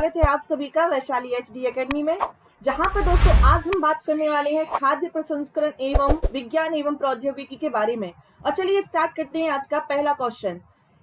स्वागत है आप सभी का वैशाली एचडी एकेडमी में, जहां पर दोस्तों आज हम बात करने वाले हैं खाद्य प्रसंस्करण एवं विज्ञान एवं प्रौद्योगिकी के बारे में। और चलिए स्टार्ट करते हैं आज का पहला क्वेश्चन।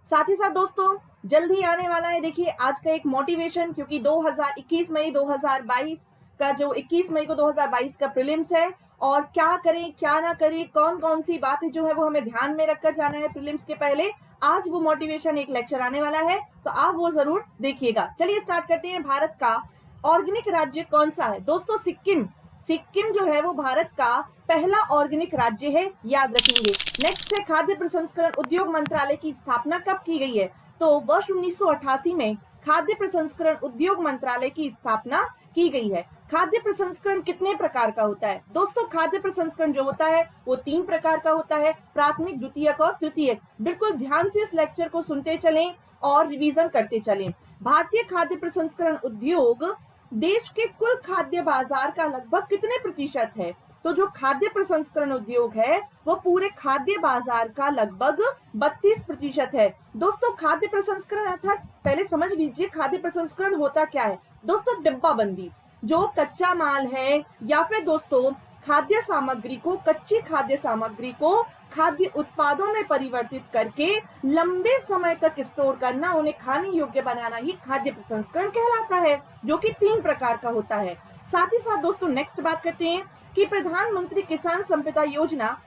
साथ ही साथ दोस्तों जल्द ही आने वाला है, देखिए आज का एक मोटिवेशन, क्योंकि 21 मई 2022 का जो 21 मई को 2022 का प्रीलिम्स है, और क्या करें क्या ना करें, कौन कौन सी बातें जो है वो हमें ध्यान में रखकर जाना है प्रीलिम्स के पहले, आज वो मोटिवेशन एक लेक्चर आने वाला है, तो आप वो जरूर देखिएगा। चलिए स्टार्ट करते हैं। भारत का ऑर्गेनिक राज्य कौन सा है? दोस्तों सिक्किम। सिक्किम जो है वो भारत का पहला ऑर्गेनिक राज्य है, याद रखेंगे। नेक्स्ट है खाद्य प्रसंस्करण उद्योग मंत्रालय की स्थापना कब की गई है? तो वर्ष 1988 में खाद्य प्रसंस्करण उद्योग मंत्रालय की स्थापना की गई है। खाद्य प्रसंस्करण कितने प्रकार का होता है? दोस्तों खाद्य प्रसंस्करण जो होता है वो 3 प्रकार का होता है, प्राथमिक, द्वितीयक और तृतीयक। बिल्कुल ध्यान से इस लेक्चर को सुनते चलें और रिवीजन करते चलें। भारतीय खाद्य प्रसंस्करण उद्योग देश के कुल खाद्य बाजार का लगभग कितने प्रतिशत है? तो जो खाद्य प्रसंस्करण उद्योग है वो पूरे खाद्य बाजार का लगभग 32% है। दोस्तों खाद्य प्रसंस्करण अर्थात पहले समझ लीजिए खाद्य प्रसंस्करण होता क्या है। दोस्तों डिब्बाबंदी, जो कच्चा माल है या फिर दोस्तों खाद्य सामग्री को, कच्ची खाद्य सामग्री को खाद्य उत्पादों में परिवर्तित करके लंबे समय तक स्टोर करना, उन्हें खाने योग्य बनाना ही खाद्य प्रसंस्करण कहलाता है, जो कि 3 प्रकार का होता है। साथ ही साथ दोस्तों नेक्स्ट बात करते हैं कि प्रधानमंत्री किसान संपदा योजना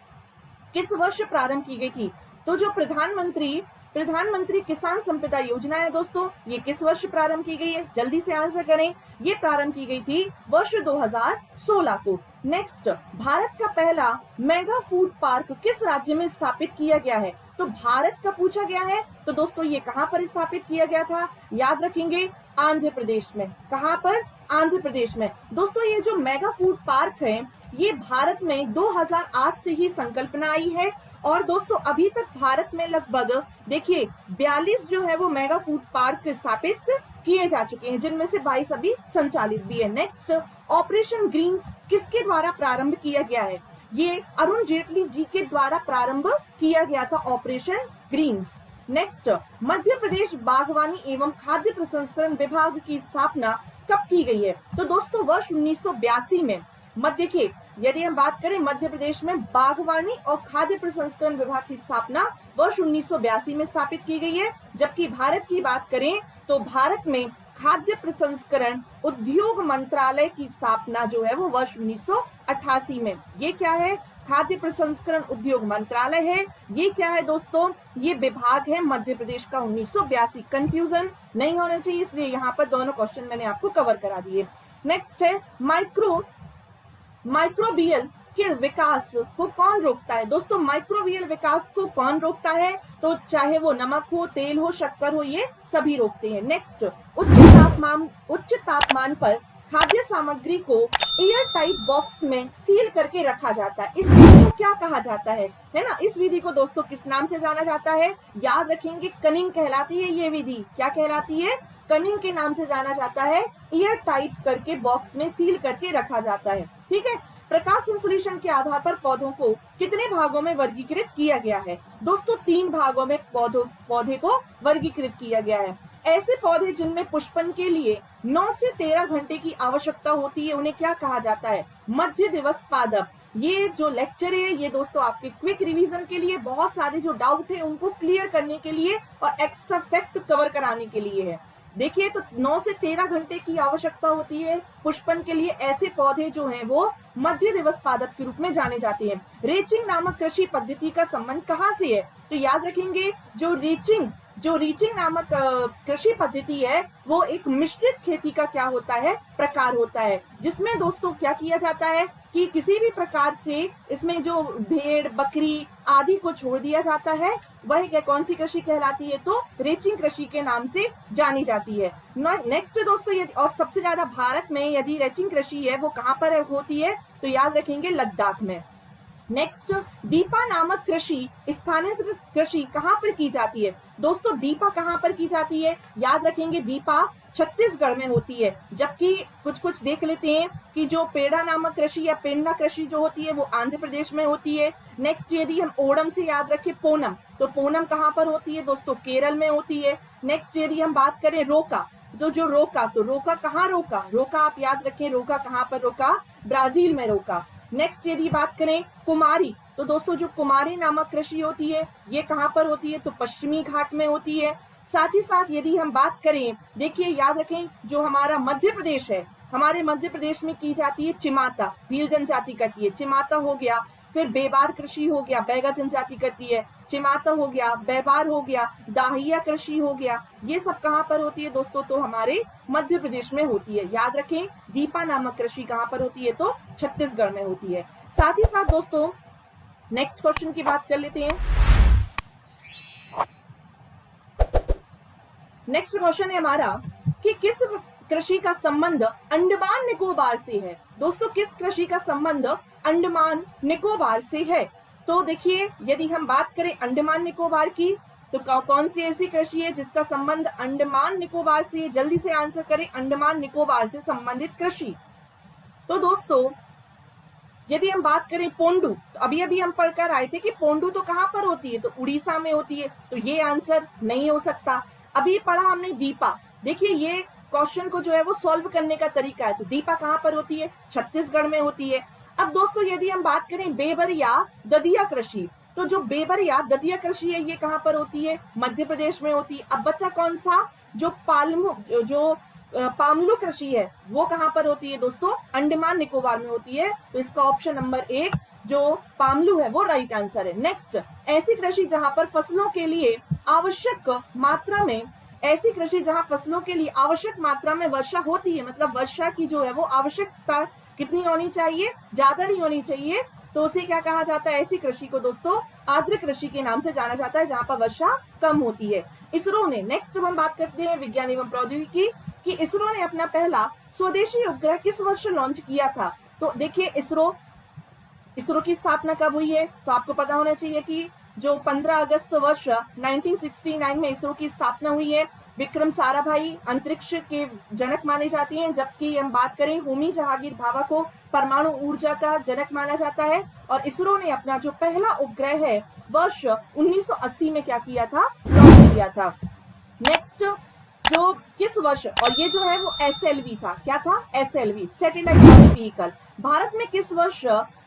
किस वर्ष प्रारंभ की गई थी? तो जो प्रधानमंत्री किसान संपदा योजना है दोस्तों, ये किस वर्ष प्रारंभ की गई है? जल्दी से आंसर करें। ये प्रारंभ की गई थी वर्ष 2016 को। नेक्स्ट, भारत का पहला मेगा फूड पार्क किस राज्य में स्थापित किया गया है? तो भारत का पूछा गया है, तो दोस्तों ये कहां पर स्थापित किया गया था? याद रखेंगे, आंध्र प्रदेश में। कहां पर? आंध्र प्रदेश में। दोस्तों ये जो मेगा फूड पार्क है ये भारत में 2008 से ही संकल्पना आई है, और दोस्तों अभी तक भारत में लगभग देखिए 42 जो है वो मेगा फूड पार्क स्थापित किए जा चुके हैं, जिनमें से 22 अभी संचालित भी है। नेक्स्ट, ऑपरेशन ग्रीन्स किसके द्वारा प्रारंभ किया गया है? ये अरुण जेटली जी के द्वारा प्रारंभ किया गया था operation Green's. Next, Madhya Pradesh बागवानी एवं खाद्य प्रसंस्करण विभाग की स्थापना कब की गई है? तो दोस्तों वर्ष 1982 में। देखिए यदि हम बात करें मध्य प्रदेश में बागवानी और खाद्य प्रसंस्करण विभाग की स्थापना वर्ष 1982 में स्थापित की गई है। जबकि भारत की बात करें तो भारत में खाद्य प्रसंस्करण उद्योग मंत्रालय की स्थापना जो है वो वर्ष 1988 में। ये क्या है? खाद्य प्रसंस्करण उद्योग मंत्रालय है। ये क्या है दोस्तों? ये विभाग है मध्य प्रदेश का 1982। कंफ्यूजन नहीं होना चाहिए, इसलिए यहाँ पर दोनों क्वेश्चन मैंने आपको कवर करा दिए। नेक्स्ट है माइक्रोबियल के विकास को कौन रोकता है? दोस्तों माइक्रोबियल विकास को कौन रोकता है? तो चाहे वो नमक हो, तेल हो, शक्कर हो, ये सभी रोकते हैं। नेक्स्ट, उच्च तापमान पर खाद्य सामग्री को एयर टाइट बॉक्स में सील करके रखा जाता है। इस विधि को क्या कहा जाता है ना? इस विधि को दोस्तों किस नाम से जाना जाता है? याद रखेंगे, कनिंग कहलाती है ये विधि। क्या कहलाती है? कनिंग के नाम से जाना जाता है। एयर टाइट करके बॉक्स में सील करके रखा जाता है। ठीक है। प्रकाश संश्लेषण के आधार पर पौधों को कितने भागों में वर्गीकृत किया गया है? दोस्तों 3 भागों में पौधे को वर्गीकृत किया गया है। ऐसे पौधे जिनमें पुष्पन के लिए 9 से 13 घंटे की आवश्यकता होती है, उन्हें क्या कहा जाता है? मध्य दिवस पादप। ये जो लेक्चर है ये दोस्तों आपके क्विक रिवीजन के लिए, बहुत सारे जो डाउट है उनको क्लियर करने के लिए और एक्स्ट्रा फैक्ट कवर कराने के लिए है। देखिए तो 9 से 13 घंटे की आवश्यकता होती है पुष्पन के लिए। ऐसे पौधे जो हैं वो मध्य दिवस पादप के रूप में जाने जाते हैं। रेचिंग नामक कृषि पद्धति का संबंध कहाँ से है? तो याद रखेंगे, जो रीचिंग नामक कृषि पद्धति है वो एक मिश्रित खेती का क्या होता है? प्रकार होता है, जिसमें दोस्तों क्या किया जाता है कि किसी भी प्रकार से इसमें जो भेड़, बकरी आदि को छोड़ दिया जाता है। वह क्या, कौन सी कृषि कहलाती है? तो रेचिंग कृषि के नाम से जानी जाती है। नेक्स्ट दोस्तों, यदि और सबसे ज्यादा भारत में यदि रेचिंग कृषि है वो कहाँ पर होती है? तो याद रखेंगे, लद्दाख में। नेक्स्ट, दीपा नामक कृषि स्थानांतरित कृषि कहाँ पर की जाती है? दोस्तों दीपा कहाँ पर की जाती है? याद रखेंगे, दीपा छत्तीसगढ़ में होती है। जबकि कुछ देख लेते हैं कि जो पेड़ा नामक कृषि या पेन्ना कृषि जो होती है वो आंध्र प्रदेश में होती है। नेक्स्ट, यदि हम ओणम से याद रखें पोनम, तो पोनम कहाँ पर होती है दोस्तों? केरल में होती है। नेक्स्ट, यदि हम बात करें रोका, तो जो रोका, तो रोका कहाँ रोका, रोका आप याद रखें, रोका कहाँ पर रोका, ब्राजील में रोका। नेक्स्ट यदि बात करें कुमारी, तो दोस्तों जो कुमारी नामक कृषि होती है ये कहाँ पर होती है, तो पश्चिमी घाट में होती है। साथ ही साथ यदि हम बात करें, देखिए याद रखें, जो हमारा मध्य प्रदेश है, हमारे मध्य प्रदेश में की जाती है चिमाता, भील जनजाति करती है, चिमाता हो गया। फिर बेबार कृषि हो गया, बैगा जनजाति करती है, चिमाता हो गया, बेबार हो गया, दाहिया कृषि हो गया। ये सब कहाँ पर होती है दोस्तों, तो हमारे मध्य प्रदेश में होती है। याद रखें, दीपा नामक कृषि कहाँ पर होती है, तो छत्तीसगढ़ में होती है। साथ ही साथ दोस्तों नेक्स्ट क्वेश्चन की बात कर लेते हैं। नेक्स्ट क्वेश्चन है हमारा कि किस कृषि का संबंध अंडमान निकोबार से है। दोस्तों किस कृषि का संबंध अंडमान निकोबार से है, तो देखिए यदि हम बात करें अंडमान निकोबार की, तो कौन सी ऐसी कृषि है जिसका संबंध अंडमान निकोबार से है, जल्दी से आंसर करें, अंडमान निकोबार से संबंधित कृषि। तो दोस्तों यदि हम बात करें पोंडू, तो अभी अभी हम पढ़कर आए थे कि पोंडू तो कहाँ पर होती है, तो उड़ीसा में होती है, तो ये आंसर नहीं हो सकता। अभी पढ़ा हमने दीपा, देखिए ये क्वेश्चन को जो है वो सॉल्व करने का तरीका है, तो दीपा कहाँ पर होती है, छत्तीसगढ़ में होती है। अब दोस्तों यदि हम बात करें बेबर या ददिया कृषि, तो जो बेबर या ददिया कृषि है ये कहाँ पर होती है, मध्य प्रदेश में होती है। अब बच्चा कौन सा, जो पामलू कृषि है वो कहाँ पर होती है दोस्तों, अंडमान निकोबार में होती है। तो इसका ऑप्शन नंबर 1 जो पामलू है वो राइट आंसर है। नेक्स्ट, ऐसी कृषि जहां पर फसलों के लिए आवश्यक मात्रा में, ऐसी कृषि जहां फसलों के लिए आवश्यक मात्रा में वर्षा होती है, मतलब वर्षा की जो है वो आवश्यकता कितनी होनी चाहिए, ज्यादा नहीं होनी चाहिए, तो उसे क्या कहा जाता है, ऐसी कृषि को दोस्तों आर्द्र कृषि के नाम से जाना जाता है, जहां पर वर्षा कम होती है। इसरो ने, नेक्स्ट हम बात करते हैं विज्ञान एवं प्रौद्योगिकी कि इसरो ने अपना पहला स्वदेशी उपग्रह किस वर्ष लॉन्च किया था। तो देखिए इसरो की स्थापना कब हुई है, तो आपको पता होना चाहिए कि जो 15 अगस्त वर्ष 1969 में इसरो की स्थापना हुई है। विक्रम साराभाई अंतरिक्ष के जनक माने जाते हैं, जबकि हम बात करें होमी जहांगीर भाभा को परमाणु ऊर्जा का जनक माना जाता है। और इसरो ने अपना जो पहला उपग्रह है वर्ष 1980 में क्या किया था, लॉन्च किया था। नेक्स्ट, जो किस वर्ष, और ये जो है वो SLV था, क्या था, SLV satellite launch vehicle. Bharat में किस वर्ष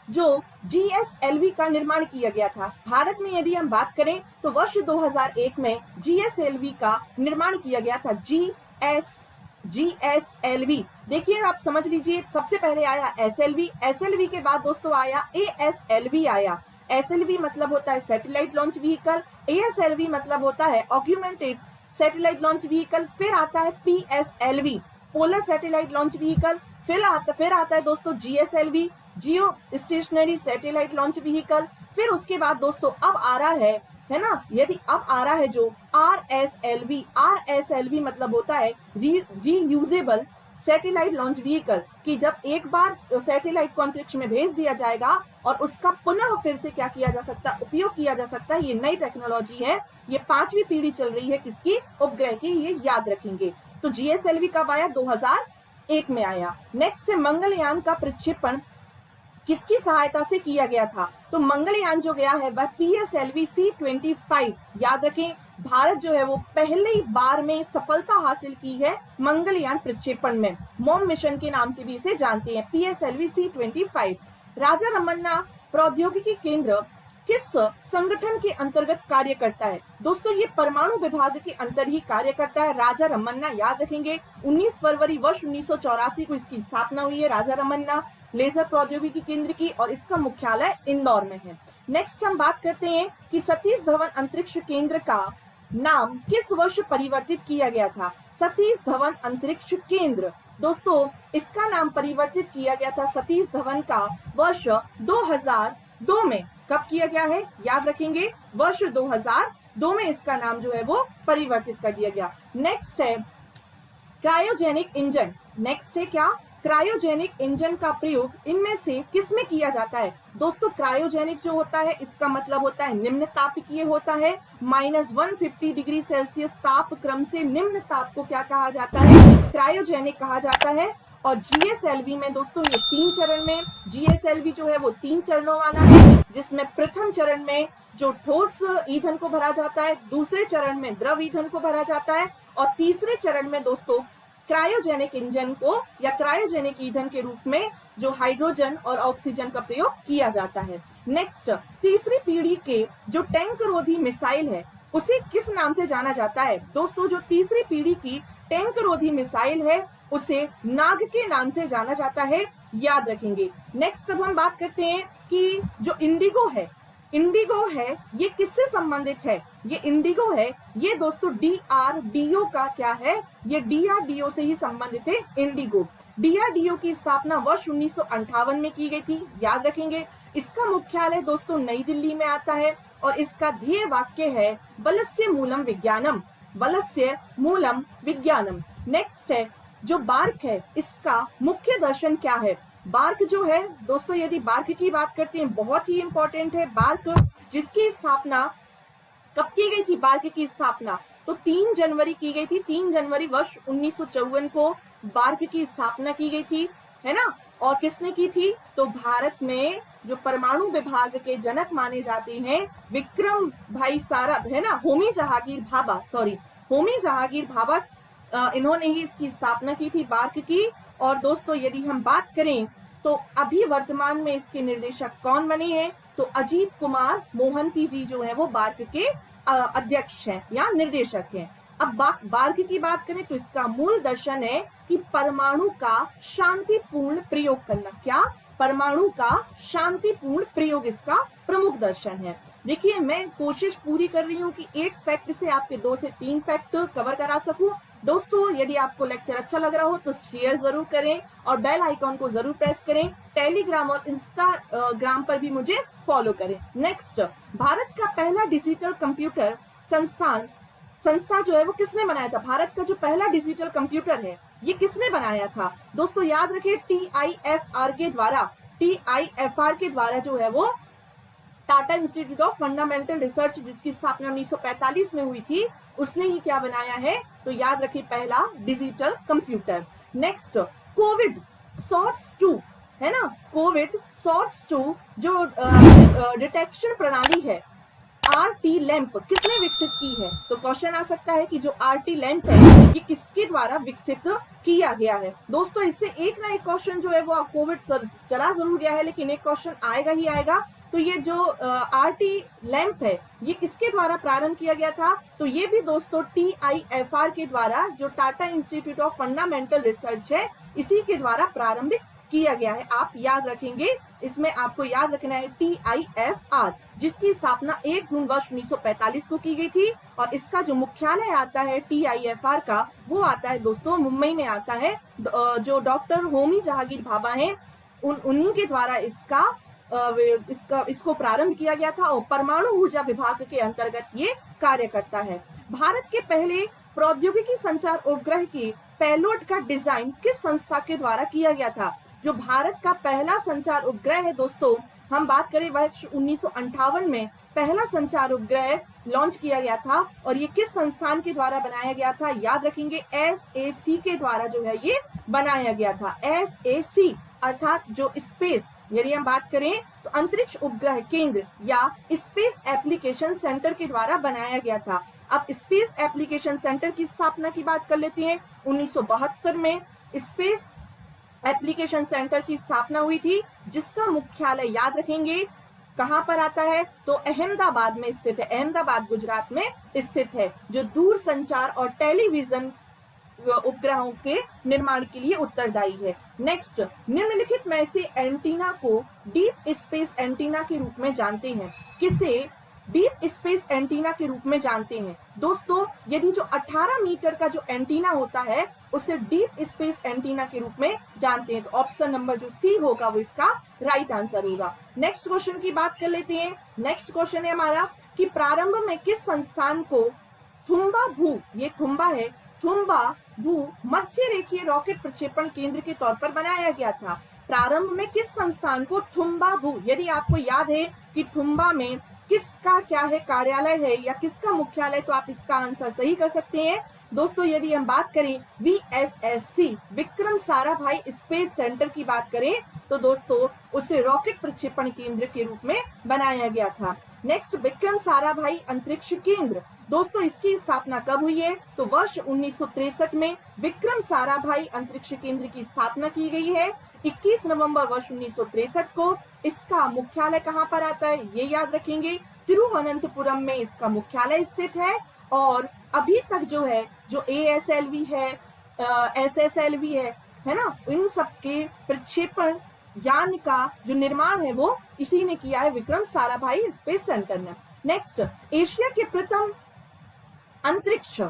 जो GSLV का निर्माण किया गया था। भारत में यदि हम बात करें तो वर्ष 2001 में GSLV का निर्माण किया गया था, GSLV। देखिए आप समझ लीजिए, सबसे पहले आया SLV के बाद दोस्तों आया ASLV आया। SLV मतलब होता है सैटेलाइट लॉन्च व्हीकल, ASLV मतलब होता है ऑग्यूमेंटेड सैटेलाइट लॉन्च व्हीकल, फिर आता है PSLV polar satellite launch vehicle, फिर आता है दोस्तों GSLV जियो स्टेशनरी सैटेलाइट लॉन्च व्हीकल। फिर उसके बाद दोस्तों अब आ रहा है ना, यदि अब आ रहा है जो RSLV मतलब होता है रीयूजेबल सैटेलाइट लॉन्च व्हीकल, कि जब एक बार सैटेलाइट को अंतरिक्ष में भेज दिया जाएगा और उसका पुनः फिर से क्या किया जा सकता है, उपयोग किया जा सकता है। ये नई टेक्नोलॉजी है, ये 5वीं पीढ़ी चल रही है किसकी, उपग्रह की, ये याद रखेंगे। तो GSLV कब आया, 2001 में आया। नेक्स्ट है मंगलयान का प्रक्षेपण किसकी सहायता से किया गया था। तो मंगलयान जो गया है वह PSLV C-25, याद रखें भारत जो है वो पहली बार में सफलता हासिल की है मंगलयान प्रक्षेपण में, मॉम मिशन के नाम से भी इसे जानते हैं, PSLV C-25। राजा रमन्ना प्रौद्योगिकी केंद्र किस संगठन के अंतर्गत कार्य करता है। दोस्तों ये परमाणु विभाग के अंतर ही कार्य करता है राजा रमन्ना, याद रखेंगे। 19 फरवरी वर्ष 1984 को इसकी स्थापना हुई है राजा रमन्ना लेजर प्रौद्योगिकी केंद्र की, और इसका मुख्यालय इंदौर में है। नेक्स्ट हम बात करते हैं कि सतीश धवन अंतरिक्ष केंद्र का नाम किस वर्ष परिवर्तित किया गया था। सतीश धवन अंतरिक्ष केंद्र, दोस्तों इसका नाम परिवर्तित किया गया था सतीश धवन का वर्ष 2002 में। कब किया गया है, याद रखेंगे वर्ष 2002 में इसका नाम जो है वो परिवर्तित कर दिया गया। नेक्स्ट है क्रायोजेनिक इंजन, नेक्स्ट है क्या, क्रायोजेनिक इंजन का प्रयोग इनमें से किसमें किया जाता है। दोस्तों क्रायोजेनिक जो होता है इसका मतलब होता है निम्न तापकीय होता है, -150 डिग्री सेल्सियस ताप क्रम से निम्न ताप को क्या कहा जाता है, क्रायोजेनिक कहा जाता है। और GSLV में दोस्तों ये 3 चरण में, GSLV जो है वो 3 चरणों वाला है, जिसमें प्रथम चरण में जो ठोस ईंधन को भरा जाता है, दूसरे चरण में द्रव ईंधन को भरा जाता है, और तीसरे चरण में दोस्तों क्रायोजेनिक इंजन को या क्रायोजेनिक ईंधन के रूप में जो हाइड्रोजन और ऑक्सीजन का प्रयोग किया जाता है। नेक्स्ट, तीसरी पीढ़ी के जो टैंक रोधी मिसाइल है उसे किस नाम से जाना जाता है? दोस्तों, जो तीसरी पीढ़ी की टैंक रोधी मिसाइल है उसे नाग के नाम से जाना जाता है, याद रखेंगे। नेक्स्ट, अब हम बात करते हैं कि जो इंडिगो है ये किससे संबंधित है? ये इंडिगो है, ये दोस्तों DRDO का क्या है? ये DRDO से ही संबंधित है इंडिगो। DRDO की स्थापना वर्ष 1958 में की गई थी, याद रखेंगे। इसका मुख्यालय दोस्तों नई दिल्ली में आता है और इसका ध्येय वाक्य है वलस्य मूलम विज्ञानम, वलस्य मूलम विज्ञानम। नेक्स्ट है जो बार्क है, इसका मुख्य दर्शन क्या है? बार्क जो है दोस्तों, यदि बार्क की बात करते हैं, बहुत ही इंपॉर्टेंट है बार्क, जिसकी स्थापना कब की गई थी? बार्क की स्थापना तो 3 जनवरी की गई थी। 3 जनवरी वर्ष 1954 को बार्क की स्थापना की गई थी, है ना। और किसने की थी? तो भारत में जो परमाणु विभाग के जनक माने जाते हैं विक्रम भाई साराभाई, है ना, होमी जहांगीर भाभा, इन्होंने ही इसकी स्थापना की थी बार्क की। और दोस्तों, यदि हम बात करें तो अभी वर्तमान में इसके निर्देशक कौन बने हैं? तो अजीत कुमार मोहंती जी जो है वो बार्क के अध्यक्ष हैं या निर्देशक हैं। अब बार्क की बात करें तो इसका मूल दर्शन है कि परमाणु का शांतिपूर्ण प्रयोग करना। क्या? परमाणु का शांतिपूर्ण प्रयोग इसका प्रमुख दर्शन है। देखिए, मैं कोशिश पूरी कर रही हूँ कि एक फैक्ट से आपके 2 से 3 फैक्ट कवर करा सकूं। दोस्तों, यदि आपको लेक्चर अच्छा लग रहा हो तो शेयर जरूर करें और बेल आइकॉन को जरूर प्रेस करें। टेलीग्राम और इंस्टाग्राम पर भी मुझे फॉलो करें। नेक्स्ट, भारत का पहला डिजिटल कंप्यूटर संस्था जो है वो किसने बनाया था? भारत का जो पहला डिजिटल कंप्यूटर है ये किसने बनाया था? दोस्तों, याद रखिए TIFR के द्वारा जो है वो Tata institute of fundamental research, जिसकी स्थापना 1945 में हुई थी, उसने ही क्या बनाया है? तो याद रखिए पहला digital computer. Next, Covid swords 2 है ना, कोविड सॉर्स 2 जो डिटेक्शन प्रणाली है RT लैंप किसने विकसित की है? तो क्वेश्चन आ सकता है कि जो RT लैंप है ये किसके द्वारा विकसित किया गया है? दोस्तों, इससे एक ना एक क्वेश्चन जो है वो कोविड चला जरूर गया है लेकिन एक क्वेश्चन आएगा ही आएगा। तो ये जो RT लैंप है ये किसके द्वारा प्रारंभ किया गया था? तो ये भी दोस्तों TIFR के द्वारा, जो Tata institute of fundamental research है, इसी के द्वारा प्रारंभ किया गया है। आप याद रखेंगे, इसमें आपको याद रखना है TIFR, जिसकी स्थापना 1 जून वर्ष 1945 को की गई थी और इसका जो मुख्यालय आता है TIFR का वो आता है दोस्तों मुंबई में आता है। जो डॉक्टर होमी जहांगीर भाभा हैं उन्हीं के द्वारा इसको प्रारंभ किया गया था और परमाणु ऊर्जा विभाग के अंतर्गत ये कार्य करता है। भारत के पहले प्रौद्योगिकी संचार उपग्रह की पेलोड का डिजाइन किस संस्था के द्वारा किया गया था? जो भारत का पहला संचार उपग्रह है दोस्तों, हम बात करें वर्ष 1958 में पहला संचार उपग्रह लॉन्च किया गया था और ये किस संस्थान के द्वारा बनाया गया था? याद रखेंगे SAC के द्वारा जो है ये बनाया गया था। SAC अर्थात जो स्पेस, यदि हम बात करें तो अंतरिक्ष उपग्रह केंद्र या स्पेस एप्लीकेशन सेंटर के द्वारा बनाया गया था। अब स्पेस एप्लीकेशन सेंटर की स्थापना की बात कर लेते हैं। 1972 में स्पेस एप्लीकेशन सेंटर की स्थापना हुई थी, जिसका मुख्यालय याद रखेंगे कहां पर आता है? तो अहमदाबाद में स्थित है। अहमदाबाद गुजरात में स्थित है, जो दूर संचार और टेलीविजन उपग्रहों के निर्माण के लिए उत्तरदायी है। नेक्स्ट, निम्नलिखित में से एंटीना को डीप स्पेस एंटीना के रूप में जानते हैं। किसे डीप स्पेस एंटीना के रूप में जानते हैं? दोस्तों, यदि जो 18 मीटर का जो एंटीना होता है उसे डीप स्पेस एंटीना के रूप में जानते हैं। तो ऑप्शन नंबर जो सी होगा वो इसका राइट आंसर होगा। नेक्स्ट क्वेश्चन की बात कर लेते हैं। नेक्स्ट क्वेश्चन है हमारा कि प्रारंभ में किस संस्थान को थुम्बा भू, ये थुम्बा है, थुम्बा भू मध्य रेखीय रॉकेट प्रक्षेपण केंद्र के तौर पर बनाया गया था? प्रारंभ में किस संस्थान को थुम्बा भू, यदि आपको याद है कि थुम्बा में किसका क्या है कार्यालय है या किसका मुख्यालय, तो आप इसका आंसर सही कर सकते हैं। दोस्तों, यदि हम बात करें VSSC Vikram Sarabhai space centre की बात करें तो दोस्तों उसे रॉकेट प्रक्षेपण केंद्र के रूप में बनाया गया था। नेक्स्ट, विक्रम साराभाई अंतरिक्ष केंद्र। दोस्तों इसकी स्थापना कब हुई है? तो वर्ष 1963 में विक्रम साराभाई अंतरिक्ष केंद्र की स्थापना की गई है। 21 नवंबर वर्ष 1963 को। इसका मुख्यालय कहाँ पर आता है ये याद रखेंगे, तिरुवनंतपुरम में इसका मुख्यालय स्थित है। और अभी तक जो है, जो ASLV है, SSLV है ना, इन सबके प्रक्षेपण यान का जो निर्माण है वो इसी ने किया है, विक्रम साराभाई स्पेस सेंटर ने। नेक्स्ट, एशिया के प्रथम अंतरिक्ष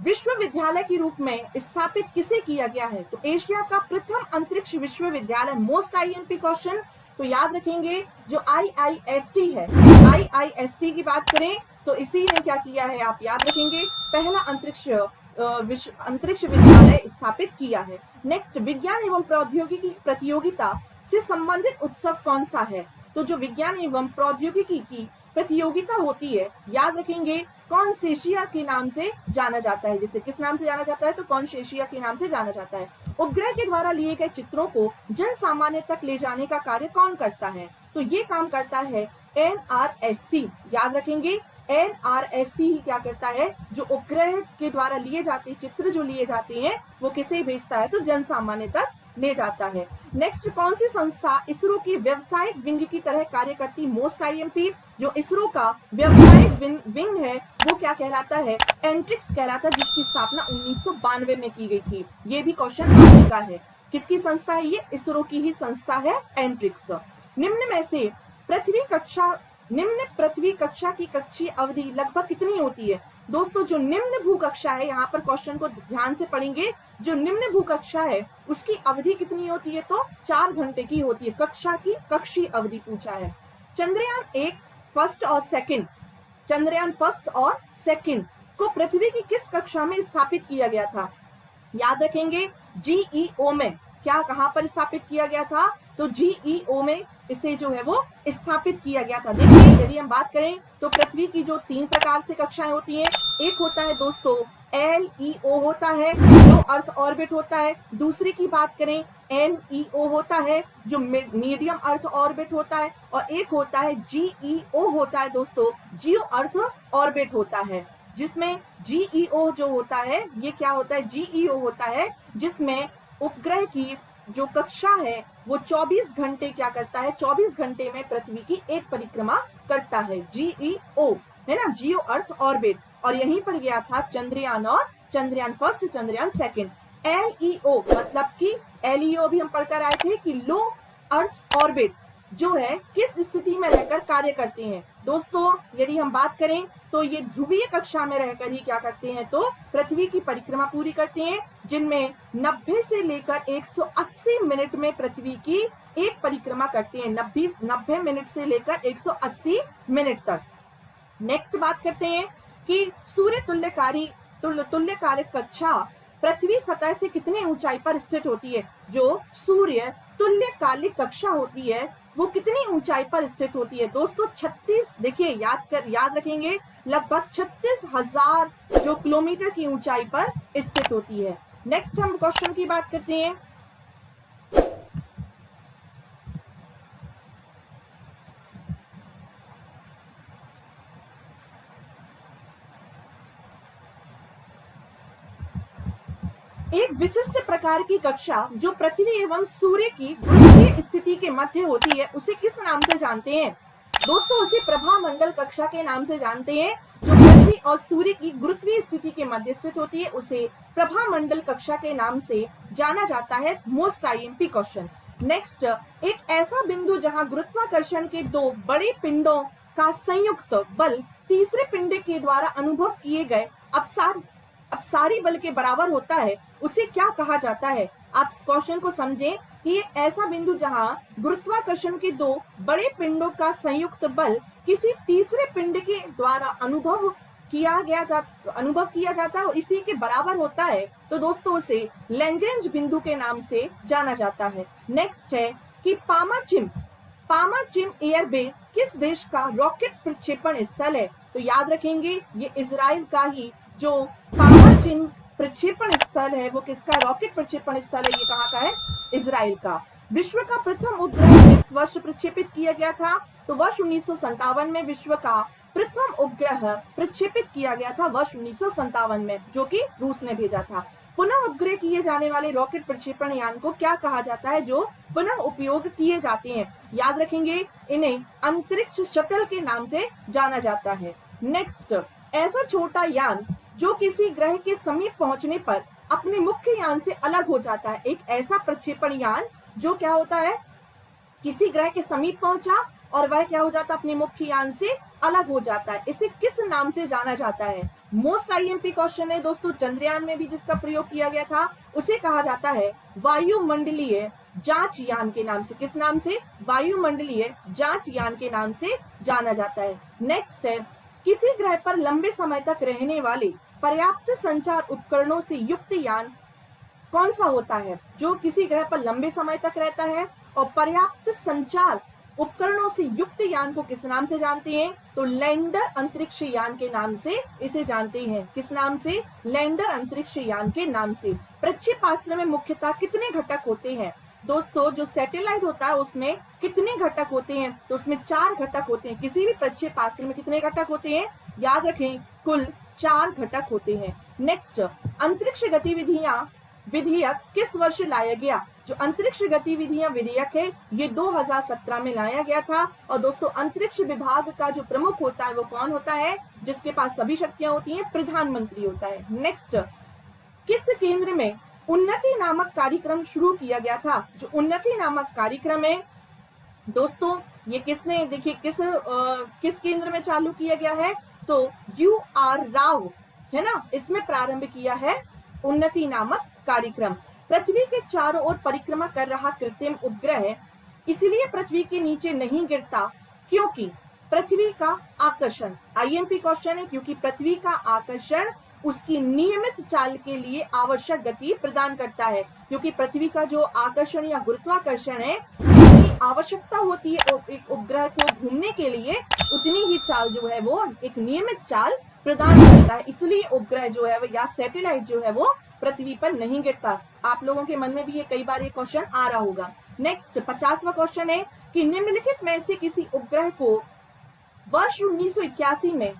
विश्वविद्यालय के रूप में स्थापित किसे किया गया है? तो एशिया का प्रथम अंतरिक्ष विश्वविद्यालय, मोस्ट IMP क्वेश्चन, तो याद रखेंगे जो IIST है। IIST की बात करें तो इसी ने क्या किया है, आप याद रखेंगे, पहला अंतरिक्ष विद्यालय स्थापित किया है। नेक्स्ट, विज्ञान एवं प्रौद्योगिकी प्रतियोगिता से संबंधित उत्सव कौन सा है? तो जो विज्ञान एवं प्रौद्योगिकी की प्रतियोगिता होती है, याद रखेंगे, कॉन्सेशिया के नाम से जाना जाता है। जिसे किस नाम से जाना जाता है? तो कॉन्सेशिया के नाम से जाना जाता है। उपग्रह के द्वारा लिए गए चित्रों को जन सामान्य तक ले जाने का कार्य कौन करता है? तो ये काम करता है NRSC। याद रखेंगे, NRSC ही क्या करता है, जो उपग्रह के द्वारा लिए जाते चित्र जो लिए जाते हैं वो किसे भेजता है? तो जन सामान्य तक ले जाता है। नेक्स्ट, कौन सी संस्था इसरो की व्यावसायिक विंग की तरह कार्य करती? मोस्ट IMP, जो इसरो का व्यावसायिक विंग है वो क्या कहलाता है? एंट्रिक्स कहलाता है, जिसकी स्थापना 1992 में की गई थी। ये भी क्वेश्चन आ चुका है। किसकी संस्था है ये? इसरो की ही संस्था है, एंट्रिक्स। निम्न में से निम्न पृथ्वी कक्षा की कक्षीय अवधि लगभग कितनी होती है? दोस्तों जो निम्न भूकक्षा है, यहाँ पर क्वेश्चन को ध्यान से पढ़ेंगे, जो निम्न भूकक्षा है उसकी अवधि कितनी होती है? तो 4 घंटे की होती है। कक्षा की कक्षीय अवधि पूछा है। चंद्रयान 1 फर्स्ट और सेकंड, चंद्रयान फर्स्ट और सेकंड को पृथ्वी की किस कक्षा में स्थापित किया गया था? याद रखेंगे, GEO में। क्या कहां पर स्थापित किया गया था? तो GEO में इसे जो है वो स्थापित किया गया था। देखिए, यदि हम बात करें तो पृथ्वी की जो 3 प्रकार से कक्षाएं होती हैं, एक होता है दोस्तों LEO होता है, जो अर्थ ऑर्बिट होता है। दूसरी की बात करें MEO होता है, जो मीडियम अर्थ ऑर्बिट होता है। और एक होता है GEO होता है दोस्तों, जियो अर्थ ऑर्बिट होता है। जिसमें GEO जो होता है, ये क्या होता है? GEO होता है जिसमें उपग्रह की जो कक्षा है वो 24 घंटे क्या करता है? 24 घंटे में पृथ्वी की एक परिक्रमा करता है। GEO है ना, जियो अर्थ ऑर्बिट। और यहीं पर गया था चंद्रयान और Chandrayaan first, Chandrayaan second. LEO मतलब कि LEO भी हम पढ़कर आए थे कि लो अर्थ ऑर्बिट जो है किस स्थिति में रहकर कार्य करते हैं। दोस्तों यदि हम बात करें तो ये ध्रुवीय कक्षा में रहकर ही क्या करते हैं? तो पृथ्वी की परिक्रमा पूरी करते हैं, जिनमें 90 से लेकर 180 मिनट में पृथ्वी की एक परिक्रमा करते हैं। 90 मिनट से लेकर 180 मिनट तक। नेक्स्ट बात करते हैं कि सूर्य तुल्यकारी कक्षा पृथ्वी सतह से कितने ऊंचाई पर स्थित होती है? जो सूर्य तुल्यकालिक कक्षा होती है वो कितनी ऊंचाई पर स्थित होती है? दोस्तों 36, देखिए याद रखेंगे, लगभग 36,000 जो किलोमीटर की ऊंचाई पर स्थित होती है। नेक्स्ट हम क्वेश्चन की बात करते हैं। एक विशिष्ट प्रकार की कक्षा जो पृथ्वी एवं सूर्य की गुरुत्वीय स्थिति के मध्य होती है उसे किस नाम से जानते हैं? दोस्तों उसे प्रभामंडल कक्षा के नाम से जानते हैं। जो पृथ्वी और सूर्य की गुरुत्वीय स्थिति के मध्य स्थित होती है उसे प्रभामंडल कक्षा के नाम से जाना जाता है। Most IMP question. नेक्स्ट, एक ऐसा बिंदु जहां गुरुत्वाकर्षण के 2 बड़े पिंडों का संयुक्त बल तीसरे पिंड के द्वारा अनुभव किए गए अपसारी बल के बराबर होता है, उसे क्या कहा जाता है? आप क्वेश्चन को समझें कि ये ऐसा बिंदु जहां गुरुत्वाकर्षण के 2 बड़े पिंडों का संयुक्त बल किसी तीसरे पिंड के द्वारा अनुभव किया जाता है और इसी के बराबर होता है, तो दोस्तों उसे लैग्रेंज बिंदु के नाम से जाना जाता है। नेक्स्ट है कि पामाचिम एयरबेस किस देश का रॉकेट प्रक्षेपण स्थल है? तो याद रखेंगे ये इजराइल का ही जो पामाचिम प्रक्षेपण स्थल है वो किसका रॉकेट प्रक्षेपण स्थल है? ये कहाँ का है? इजराइल का। विश्व का प्रथम उपग्रह किस वर्ष प्रक्षेपित किया गया था? तो वर्ष 1957 में विश्व का प्रथम उपग्रह प्रक्षेपित किया गया था, वर्ष 1957 में, जो कि रूस ने भेजा था। पुनः उपग्रह किए जाने वाले रॉकेट प्रक्षेपण यान को क्या कहा जाता है जो पुनः उपयोग किए जाते हैं? याद रखेंगे, इन्हें अंतरिक्ष शटल के नाम से जाना जाता है। नेक्स्ट, ऐसा छोटा यान जो किसी ग्रह के समीप पहुंचने पर अपने मुख्य यान से अलग हो जाता है। एक ऐसा प्रक्षेपण यान जो क्या होता है, किसी ग्रह के समीप पहुंचा और वह क्या हो जाता है, अपने मुख्य यान से अलग हो जाता है। इसे किस नाम से जाना जाता है? मोस्ट आईएमपी क्वेश्चन है दोस्तों। चंद्रयान में भी जिसका प्रयोग किया गया था उसे कहा जाता है वायुमंडलीय जांच यान के नाम से। किस नाम से? वायुमंडलीय जांच यान के नाम से जाना जाता है। नेक्स्ट है, किसी ग्रह पर लंबे समय तक रहने वाले पर्याप्त संचार उपकरणों से युक्त यान कौन सा होता है? जो किसी ग्रह पर लंबे समय तक रहता है और पर्याप्त संचार उपकरणों से युक्त यान को किस नाम से जानते हैं? तो लैंडर अंतरिक्ष यान के नाम से इसे जानते हैं। किस नाम से? लैंडर अंतरिक्ष यान के नाम से। प्रक्षेपास्त्र में मुख्यतः कितने घटक होते हैं? दोस्तों, जो सैटेलाइट होता है उसमें कितने घटक होते हैं? तो उसमें 4 घटक होते हैं। किसी भी प्रक्षेपास्त्र में कितने घटक होते हैं? याद रखें, कुल 4 घटक होते हैं। नेक्स्ट, अंतरिक्ष गतिविधियां विधेयक किस वर्ष लाया गया? जो अंतरिक्ष गतिविधियां विधेयक है ये 2017 में लाया गया था। और दोस्तों, अंतरिक्ष विभाग का जो प्रमुख होता है वो कौन होता है? जिसके पास सभी शक्तियां होती हैं, प्रधानमंत्री होता है। नेक्स्ट, किस केंद्र में उन्नति नामक कार्यक्रम शुरू किया गया था? जो उन्नति नामक कार्यक्रम है दोस्तों, ये किसने, देखिए किस केंद्र में चालू किया गया है? तो UR राव है ना, इसमें प्रारंभ किया है उन्नति नामक कार्यक्रम। पृथ्वी के चारों ओर परिक्रमा कर रहा कृत्रिम उपग्रह इसलिए पृथ्वी के नीचे नहीं गिरता क्योंकि पृथ्वी का आकर्षण, आईएमपी क्वेश्चन है, क्योंकि पृथ्वी का आकर्षण उसकी नियमित चाल के लिए आवश्यक गति प्रदान करता है। क्योंकि पृथ्वी का जो आकर्षण या गुरुत्वाकर्षण है उसकी आवश्यकता होती है एक उपग्रह को घूमने के लिए, उतनी ही चाल जो है वो एक नियमित चाल प्रदान करता है। इसलिए उपग्रह जो है या सैटेलाइट जो है वो पृथ्वी पर नहीं गिरता। आप लोगों के मन में भी ये कई बार ये क्वेश्चन आ रहा होगा। नेक्स्ट, 50वां क्वेश्चन है कि निम्नलिखित में से किसी उपग्रह को वर्ष 1981 में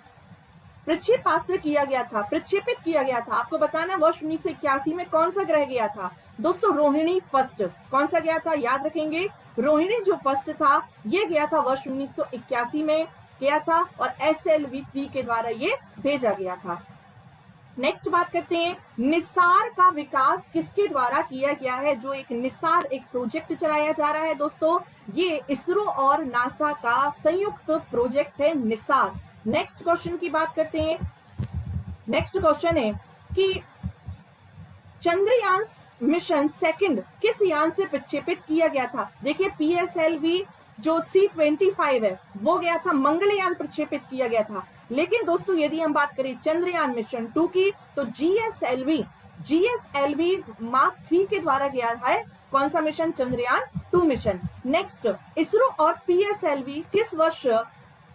प्रक्षेपास्त्र किया गया था, प्रक्षेपित किया गया था। आपको बताना वर्ष 1981 में कौन सा ग्रह गया था? दोस्तों, रोहिणी फर्स्ट। कौन सा गया था? याद रखेंगे, रोहिणी जो फर्स्ट था ये गया था वर्ष 1981 में गया था और SLV-3 के द्वारा ये भेजा गया था। नेक्स्ट बात करते हैं, निसार का विकास किसके द्वारा किया गया है? जो एक निसार एक प्रोजेक्ट चलाया जा रहा है दोस्तों, ये इसरो और नासा का संयुक्त प्रोजेक्ट है निसार। नेक्स्ट क्वेश्चन की बात करते हैं। नेक्स्ट क्वेश्चन है कि चंद्रयान मिशन सेकंड किस यान से प्रक्षेपित किया गया था? देखिए, PSLV जो C-25 है वो गया था, मंगलयान प्रक्षेपित किया गया था। लेकिन दोस्तों, यदि हम बात करें चंद्रयान मिशन 2 की तो GSLV मार्क 3 के द्वारा गया है। कौन सा mission? Chandrayaan 2 mission. Next, ISRO और PSLV किस वर्ष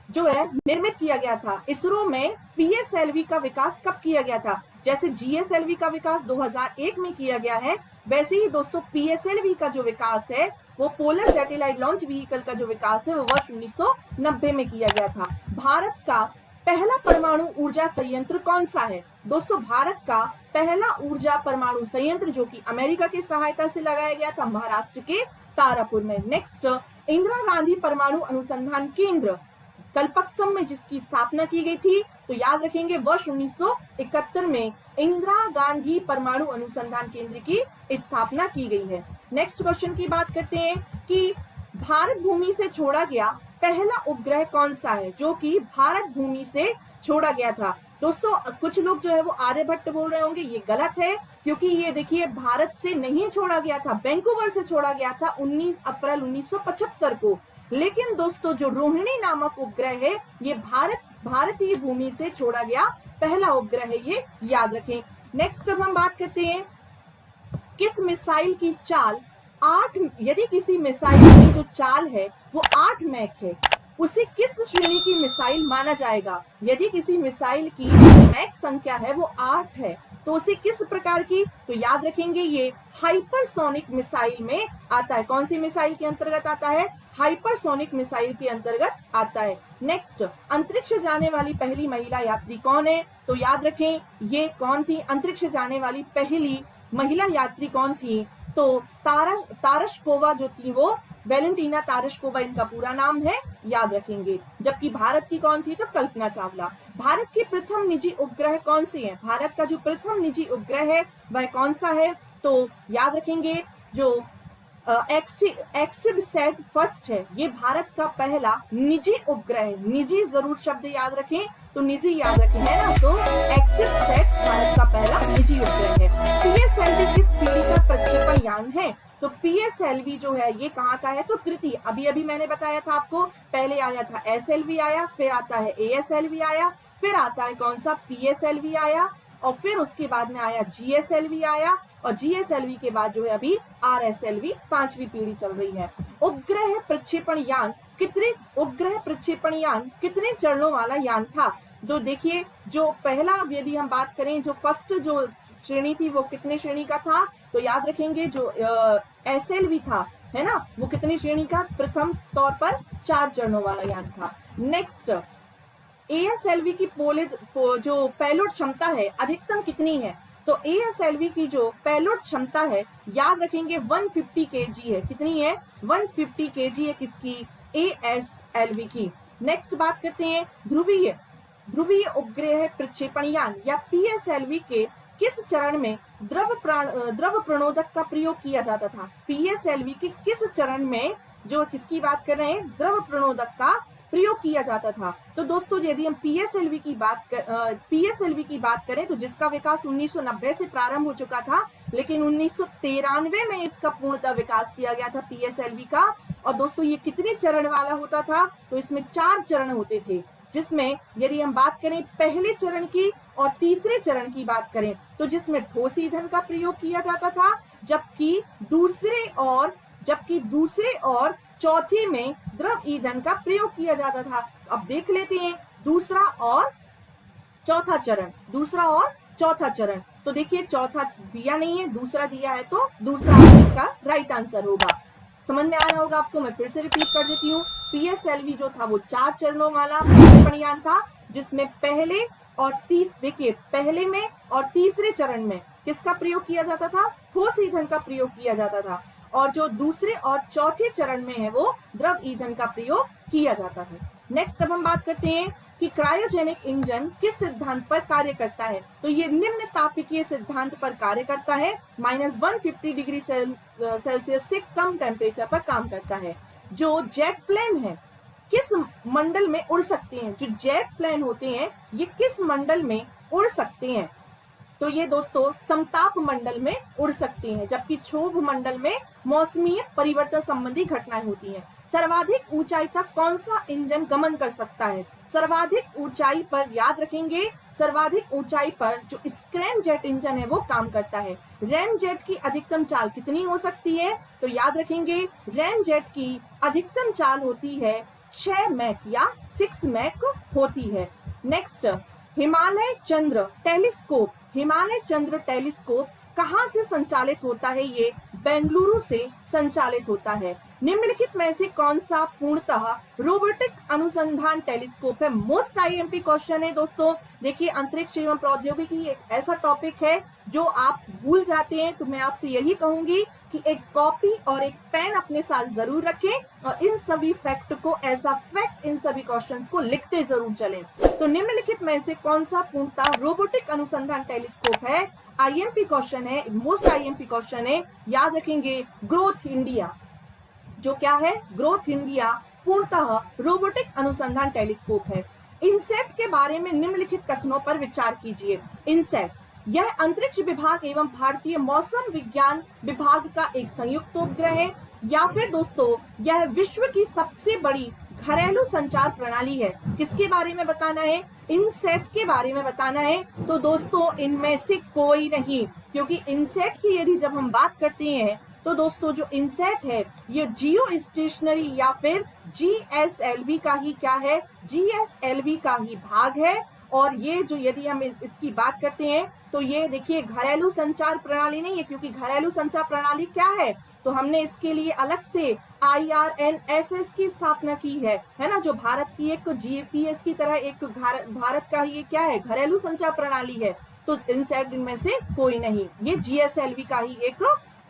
जो है निर्मित किया गया था? इसरो में PSLV का विकास कब किया गया था? जैसे GSLV का विकास 2001 में किया गया है, वैसे ही दोस्तों PSLV का जो विकास है वो पोलर सैटेलाइट लॉन्च व्हीकल का जो विकास है वो वर्ष 1990 में किया गया था। भारत का पहला परमाणु ऊर्जा संयंत्र कौन सा है? दोस्तों, भारत का पहला ऊर्जा परमाणु संयंत्र जो कि अमेरिका की सहायता से लगाया गया था महाराष्ट्र के तारापुर में। नेक्स्ट, इंदिरा गांधी परमाणु अनुसंधान केंद्र कलपक्कम में जिसकी स्थापना की गई थी, तो याद रखेंगे वर्ष 1971 में इंदिरा गांधी परमाणु अनुसंधान केंद्र की स्थापना की गई है। नेक्स्ट क्वेश्चन की बात करते हैं कि भारत भूमि से छोड़ा गया पहला उपग्रह कौन सा है? जो कि भारत भूमि से छोड़ा गया था। दोस्तों, कुछ लोग जो है वो आर्यभट्ट बोल रहे होंगे, ये गलत है, क्योंकि ये देखिए भारत से नहीं छोड़ा गया था, वैंकूवर से छोड़ा गया था 19 अप्रैल 1975 को। लेकिन दोस्तों, जो रोहिणी नामक उपग्रह है ये भारतीय भूमि से छोड़ा गया पहला उपग्रह है, ये याद रखें। नेक्स्ट, अब हम बात करते हैं किस मिसाइल की चाल 8, यदि किसी मिसाइल की जो चाल है वो 8 मैक है, उसे किस श्रेणी की मिसाइल माना जाएगा? यदि किसी मिसाइल की मैक संख्या है वो 8 है तो उसे किस प्रकार की, तो याद रखेंगे ये हाइपरसोनिक मिसाइल में आता है। कौन सी मिसाइल के अंतर्गत आता है? हाइपरसोनिक मिसाइल के अंतर्गत आता है। नेक्स्ट, अंतरिक्ष जाने वाली पहली महिला यात्री कौन है? तो याद रखें ये कौन थी? अंतरिक्ष जाने वाली पहली महिला यात्री कौन थी? तो तारशकोवा जो थी वो वेलेंटीना तारशकोवा इनका पूरा नाम है, याद रखेंगे। जबकि भारत की कौन थी? तो कल्पना चावला। भारत की प्रथम निजी उपग्रह कौन सी है? भारत का जो प्रथम निजी उपग्रह है वह कौन सा है? तो याद रखेंगे जो एक्सिडसैट फर्स्ट है, ये भारत का पहला निजी उपग्रह है। निजी जरूर शब्द याद रखें, तो निजी याद रखें, है ना। तो एक्सिडसैट भारत का पहला निजी उपग्रह है। पीएसएलवी किस पीढ़ी का प्रक्षेपण यान है? तो पीएसएलवी जो है ये कहाँ का है? तो तृतीय। अभी मैंने बताया था आपको, पहले आया था एसएलवी आया, फिर आता है एएसएलवी आया, फिर आता है कौन सा? पीएसएलवी आया, और फिर उसके बाद में आया जीएसएलवी आया, और जीएसएलवी के बाद जो है अभी आरएसएलवी, 5वीं पीढ़ी चल रही है। उपग्रह प्रक्षेपण यान कितने चरणों वाला यान था? तो देखिए जो पहला, यदि हम बात करें जो फर्स्ट जो श्रेणी थी वो कितने श्रेणी का था? तो याद रखेंगे जो एसएलवी था, है ना, वो कितनी श्रेणी का? प्रथम तौर पर 4 चरणों वाला यान था। नेक्स्ट, एएसएलवी की जो पेलोड क्षमता है अधिकतम कितनी है? तो एएसएलवी की जो पेलोड क्षमता है याद रखेंगे 150 kg है। कितनी है? 150 kg है किसकी? एएसएलवी की। नेक्स्ट बात करते हैं ध्रुवीय उपग्रह प्रक्षेपण यान या पीएसएलवी के किस चरण में द्रव प्रणोदक का प्रयोग किया जाता था? पीएसएलवी के किस चरण में, जो किसकी बात कर रहे हैं, द्रव प्रणोदक का प्रयोग किया जाता था? तो दोस्तों यदि हम पीएसएलवी की बात करें तो जिसका विकास 1990 से प्रारंभ हो चुका था, लेकिन 1993 में इसका पूर्णतः विकास किया गया था पीएसएलवी का। और दोस्तों ये कितने चरण वाला होता था? तो इसमें 4 चरण होते थे, जिसमें यदि हम बात करें पहले चरण की और तीसरे चरण की बात करें तो जिसमें ठोस ईंधन का प्रयोग किया जाता था, जबकि दूसरे और चौथे में द्रव ईंधन का प्रयोग किया जाता था। अब देख लेते हैं दूसरा और चौथा चरण। तो देखिए चौथा दिया नहीं है, दूसरा दिया है, तो दूसरा इसका राइट आंसर होगा। समझ में आ रहा होगा आपको, मैं फिर से रिपीट कर देती हूँ। पीएसएलवी जो था वो 4 चरणों वाला प्रक्षेपण यान था, जिसमें पहले में और तीसरे चरण में किसका प्रयोग किया जाता था? ठोस ईंधन का प्रयोग किया जाता था, और जो दूसरे और चौथे चरण में है वो द्रव ईंधन का प्रयोग किया जाता है। नेक्स्ट अब हम बात करते हैं कि क्रायोजेनिक इंजन किस सिद्धांत पर कार्य करता है? तो ये निम्न तापीय सिद्धांत पर कार्य करता है, -150 डिग्री सेल्सियस से कम टेम्परेचर पर काम करता है। जो जेट प्लेन है किस मंडल में उड़ सकते हैं? जो जेट प्लेन होते हैं ये किस मंडल में उड़ सकते हैं? तो ये दोस्तों समताप मंडल में उड़ सकते हैं, जबकि क्षोभ मंडल में मौसमी परिवर्तन संबंधी घटनाएं होती हैं। सर्वाधिक ऊंचाई तक कौन सा इंजन गमन कर सकता है? सर्वाधिक ऊंचाई पर याद रखेंगे, सर्वाधिक ऊंचाई पर जो स्क्रैम जेट इंजन है वो काम करता है। रैम जेट की अधिकतम चाल कितनी हो सकती है? तो याद रखेंगे रैम जेट की अधिकतम चाल होती है 6 मैक या 6 मैक होती है। नेक्स्ट, हिमालय चंद्र टेलीस्कोप कहाँ से संचालित होता है? ये बेंगलुरु से संचालित होता है। निम्नलिखित में से कौन सा पूर्णतः रोबोटिक अनुसंधान टेलीस्कोप है? मोस्ट आईएमपी क्वेश्चन है दोस्तों। देखिए अंतरिक्ष एवं प्रौद्योगिकी एक ऐसा टॉपिक है जो आप भूल जाते हैं, तो मैं आपसे यही कहूंगी कि एक कॉपी और एक पेन अपने साथ जरूर रखें, और इन सभी फैक्ट को इन सभी क्वेश्चंस को लिखते जरूर चलें। तो निम्नलिखित में से कौन सा पूर्णतः रोबोटिक अनुसंधान टेलीस्कोप है? आईएमपी क्वेश्चन है, मोस्ट आईएमपी क्वेश्चन है, याद रखेंगे ग्रोथ इंडिया। जो क्या है? ग्रोथ इंडिया पूर्णतः रोबोटिक अनुसंधान टेलीस्कोप है। इनसेट के बारे में निम्नलिखित कथनों पर विचार कीजिए। इनसेट यह अंतरिक्ष विभाग एवं भारतीय मौसम विज्ञान विभाग का एक संयुक्त उपग्रह है, या फिर दोस्तों यह विश्व की सबसे बड़ी घरेलू संचार प्रणाली है। किसके बारे में बताना है? इनसेट के बारे में बताना है। तो दोस्तों इनमें से कोई नहीं, क्योंकि इनसेट की यदि जब हम बात करते हैं तो दोस्तों जो इनसेट है ये जियो स्टेशनरी या फिर जीएसएलवी का ही क्या है? जीएसएलवी का ही भाग है। और ये जो यदि हम इसकी बात करते हैं तो ये देखिए घरेलू संचार प्रणाली नहीं है, क्योंकि घरेलू संचार प्रणाली क्या है, तो हमने इसके लिए अलग से IRNSS की स्थापना की है ना, जो भारत की एक GPS की तरह एक भारत का ये क्या है, घरेलू संचार प्रणाली है। तो इनमें से कोई नहीं, ये GSLV का ही एक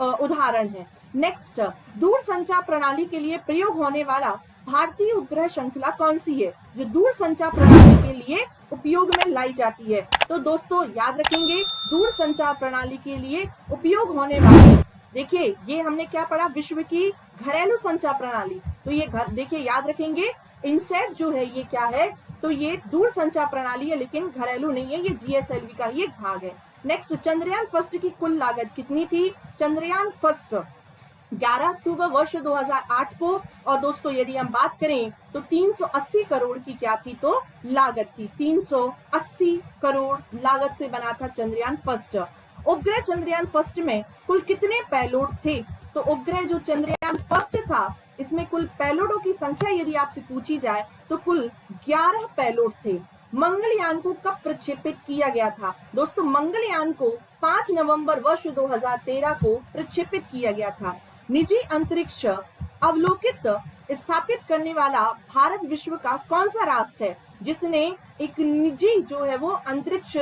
उदाहरण है। नेक्स्ट, दूर संचार प्रणाली के लिए प्रयोग होने वाला भारतीय उपग्रह श्रृंखला कौन सी है, जो दूर संचार प्रणाली के लिए उपयोग में लाई जाती है। तो दोस्तों याद रखेंगे, दूर संचार प्रणाली के लिए उपयोग होने वाली, देखिए ये हमने क्या पढ़ा, विश्व की घरेलू संचार प्रणाली, तो ये देखिए याद रखेंगे, इनसेट जो है ये क्या है, तो ये दूर संचार प्रणाली है लेकिन घरेलू नहीं है, ये GSLV का ही एक भाग है। नेक्स्ट, चंद्रयान फर्स्ट की कुल लागत कितनी थी, चंद्रयान फर्स्ट 11 अक्टूबर वर्ष 2008 को, और दोस्तों यदि हम बात करें तो 380 करोड़ की क्या थी, तो लागत थी, 380 करोड़ लागत से बना था चंद्रयान फर्स्ट। उपग्रह चंद्रयान फर्स्ट में कुल कितने पेलोड थे, तो उपग्रह जो चंद्रयान फर्स्ट था इसमें कुल पेलोडों की संख्या यदि आपसे पूछी जाए तो कुल 11 पेलोड थे। मंगलयान को कब प्रक्षेपित किया गया था, दोस्तों मंगलयान को 5 नवंबर वर्ष 2013 को प्रक्षेपित किया गया था। निजी अंतरिक्ष अवलोकित स्थापित करने वाला भारत विश्व का कौन सा राष्ट्र है जिसने एक निजी जो है वो अंतरिक्ष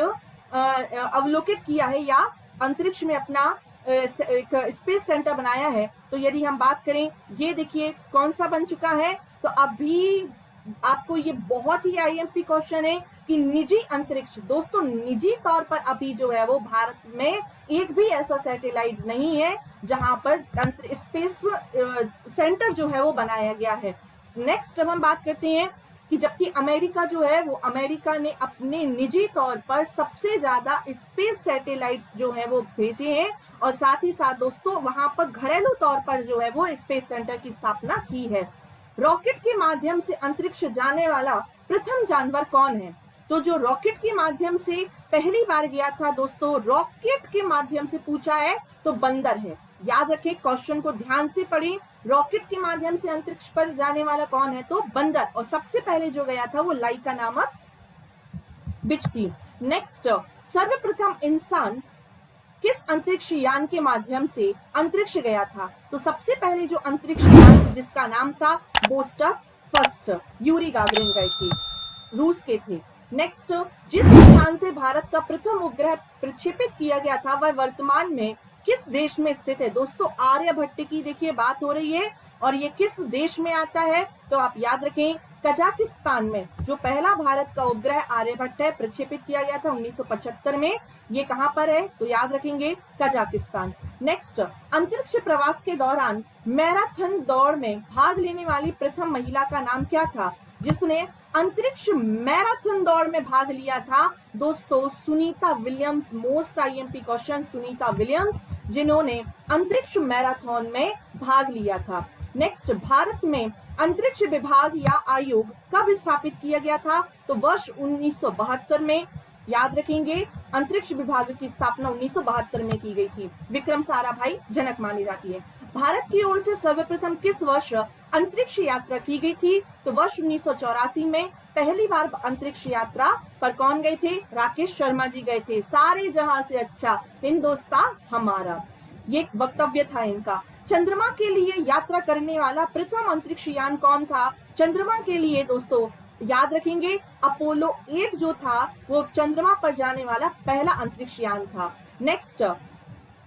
अवलोकित किया है या अंतरिक्ष में अपना एक स्पेस सेंटर बनाया है। तो यदि हम बात करें, ये देखिए कौन सा बन चुका है, तो अभी आपको ये बहुत ही IMP क्वेश्चन है कि निजी अंतरिक्ष, दोस्तों निजी तौर पर अभी जो है वो भारत में एक भी ऐसा सैटेलाइट नहीं है जहां पर स्पेस सेंटर जो है वो बनाया गया है। नेक्स्ट हम बात करते हैं कि जबकि अमेरिका जो है वो अमेरिका ने अपने निजी तौर पर सबसे ज्यादा स्पेस सैटेलाइट्स जो है वो भेजे हैं, और साथ ही साथ दोस्तों वहां पर घरेलू तौर पर जो है वो स्पेस सेंटर की स्थापना की है। रॉकेट के माध्यम से अंतरिक्ष जाने वाला प्रथम जानवर कौन है, तो जो रॉकेट के माध्यम से पहली बार गया था दोस्तों, रॉकेट के माध्यम से पूछा है तो बंदर है। याद रखें, क्वेश्चन को ध्यान से पढ़ें, रॉकेट के माध्यम से अंतरिक्ष पर जाने वाला कौन है, तो बंदर, और सबसे पहले जो गया था वो लाइका नामक बिच थी। नेक्स्ट, सर्वप्रथम इंसान किस अंतरिक्ष यान के माध्यम से अंतरिक्ष गया था, तो सबसे पहले जो अंतरिक्ष यान जिसका नाम था बोस्टक फर्स्ट, यूरी गागरिन गए थे, रूस के थे। नेक्स्ट, जिस स्थान से भारत का प्रथम उपग्रह प्रक्षेपित किया गया था वह वर्तमान में किस देश में स्थित है, दोस्तों आर्यभट्ट की देखिए बात हो रही है, और ये किस देश में आता है, तो आप याद रखें कजाकिस्तान में जो पहला भारत का उपग्रह आर्यभट्ट है प्रक्षेपित किया गया था 1975 में, ये कहां पर है, तो याद रखेंगे कजाकिस्तान। नेक्स्ट, अंतरिक्ष प्रवास के दौरान मैराथन दौड़ में भाग लेने वाली प्रथम महिला का नाम क्या था, जिसने अंतरिक्ष मैराथन दौड़ में भाग लिया था, दोस्तों Sunita Williams. Most IMP question, Sunita Williams जिन्होंने अंतरिक्ष मैराथन में भाग लिया था। नेक्स्ट, भारत में अंतरिक्ष विभाग या आयोग कब स्थापित किया गया था, तो वर्ष 1972 में। याद रखेंगे, अंतरिक्ष विभाग की स्थापना 1972 में की गई थी, विक्रम साराभाई जनक मानी जाती है। भारत की ओर से सर्वप्रथम किस वर्ष अंतरिक्ष यात्रा की गई थी, तो वर्ष 1984 में पहली बार अंतरिक्ष यात्रा पर कौन गए थे, राकेश शर्मा जी गए थे। सारे जहां से अच्छा हिंदुस्तान हमारा, ये वक्तव्य था इनका। चंद्रमा के लिए यात्रा करने वाला प्रथम अंतरिक्ष यान कौन था, चंद्रमा के लिए दोस्तों याद रखेंगे अपोलो 8 जो था वो चंद्रमा पर जाने वाला पहला अंतरिक्ष यान था। नेक्स्ट,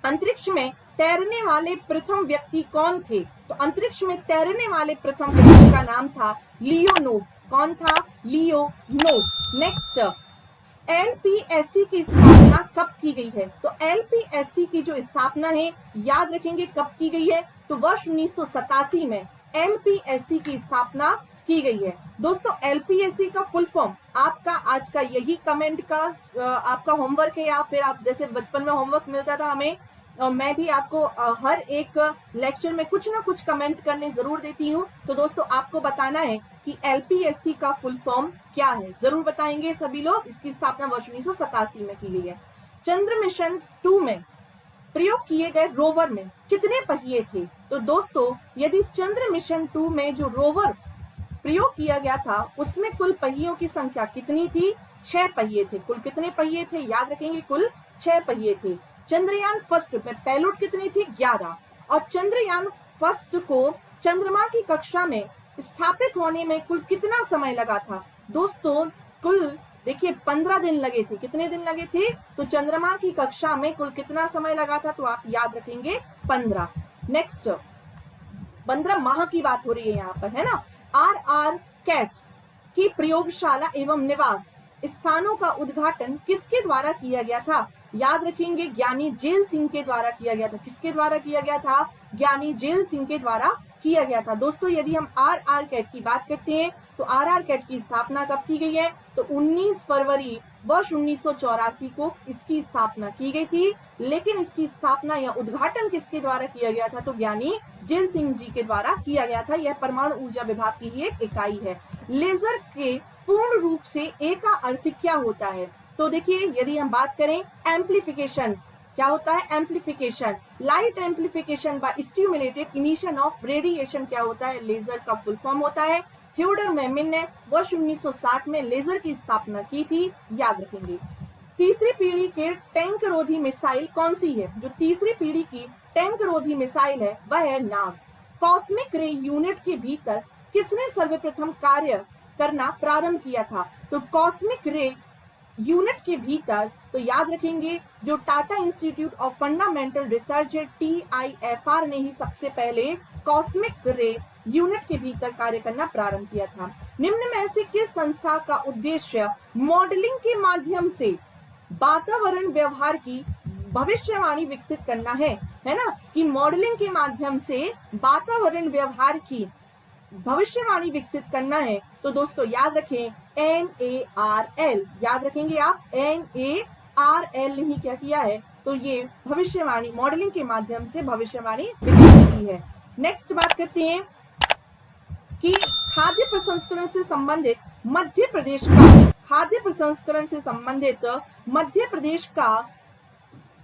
अंतरिक्ष में तैरने वाले प्रथम व्यक्ति कौन थे, तो अंतरिक्ष में तैरने वाले प्रथम व्यक्ति का नाम था लियोनोव। कौन था, लियोनोव। नेक्स्ट, LPSC की स्थापना कब की गई है, तो LPSC की जो स्थापना है याद रखेंगे कब की गई है, तो वर्ष 1987 में LPSC की स्थापना की गई है। दोस्तों LPSC का फुल फॉर्म आपका आज का यही कमेंट का आपका होमवर्क है, या फिर आप जैसे बचपन में होमवर्क मिलता था हमें, मैं भी आपको हर एक लेक्चर में कुछ ना कुछ कमेंट करने जरूर देती हूँ। तो दोस्तों आपको बताना है कि LPSC का फुल फॉर्म क्या है, जरूर बताएंगे सभी लोग। इसकी स्थापना वर्ष 1987 में की गई है। चंद्र मिशन 2 में प्रयोग किए गए रोवर में कितने पहिए थे, तो दोस्तों यदि चंद्र मिशन 2 में जो रोवर प्रयोग किया गया था उसमें कुल पहियों की संख्या कितनी थी? 6 पहिए थे। कुल कितने पहिए थे? याद रखेंगे, कुल 6 पहिए थे। चंद्रयान फर्स्ट में पेलोड कितनी थी? 11। और चंद्रयान फर्स्ट को चंद्रमा की कक्षा में स्थापित होने में कुल कितना समय लगा था? दोस्तों कुल देखिए 15 दिन लगे थे। कितने दिन लगे थे? तो चंद्रमा की कक्षा में कुल कितना समय लगा था? तो आप याद रखेंगे 15। नेक्स्ट 15 माह की बात हो रही है यहाँ पर, है ना। RR कैट की प्रयोगशाला एवं निवास स्थानों का उद्घाटन किसके द्वारा किया गया था? याद रखेंगे, ज्ञानी जेल सिंह के द्वारा किया गया था। किसके द्वारा किया गया था? ज्ञानी जेल सिंह के द्वारा किया गया था। दोस्तों यदि हम RR कैट की बात करते हैं तो RR कैट की स्थापना कब की गई है? तो 19 फरवरी वर्ष 1984 को इसकी स्थापना की गई थी। लेकिन इसकी स्थापना या उद्घाटन किसके द्वारा किया गया था? तो ज्ञानी जेल सिंह जी के द्वारा किया गया था। यह परमाणु ऊर्जा विभाग की ही एक इकाई है। लेजर के पूर्ण रूप से ए का अर्थ क्या होता है? तो देखिए यदि हम बात करें एम्प्लीफिकेशन, क्या होता है? Amplification, light amplification by stimulated emission of radiation क्या होता है? लेजर का फुल फॉर्म होता है। थियोडर मेमिन ने वर्ष 1960 में लेजर की स्थापना की थी, याद रखेंगे। तीसरी पीढ़ी के टैंक रोधी मिसाइल कौन सी है? जो तीसरी पीढ़ी की टैंक रोधी मिसाइल है वह है नाग। कॉस्मिक रे यूनिट के भीतर किसने सर्वप्रथम कार्य करना प्रारंभ किया था? तो कॉस्मिक रे यूनिट के भीतर तो याद रखेंगे जो Tata institute of fundamental research है TIFR ने ही सबसे पहले कॉस्मिक रे यूनिट के भीतर कार्य करना प्रारंभ किया था। निम्न में से किस संस्था का उद्देश्य मॉडलिंग के माध्यम से वातावरण व्यवहार की भविष्यवाणी विकसित करना है ना, कि मॉडलिंग के माध्यम से वातावरण व्यवहार की भविष्यवाणी विकसित करना है? तो दोस्तों याद रखें NARL, याद रखेंगे आप, NARL ही क्या किया है? तो ये भविष्यवाणी मॉडलिंग के माध्यम से भविष्यवाणी विकसित की है। नेक्स्ट बात करते हैं कि खाद्य प्रसंस्करण से संबंधित मध्य प्रदेश का, खाद्य प्रसंस्करण से संबंधित मध्य प्रदेश का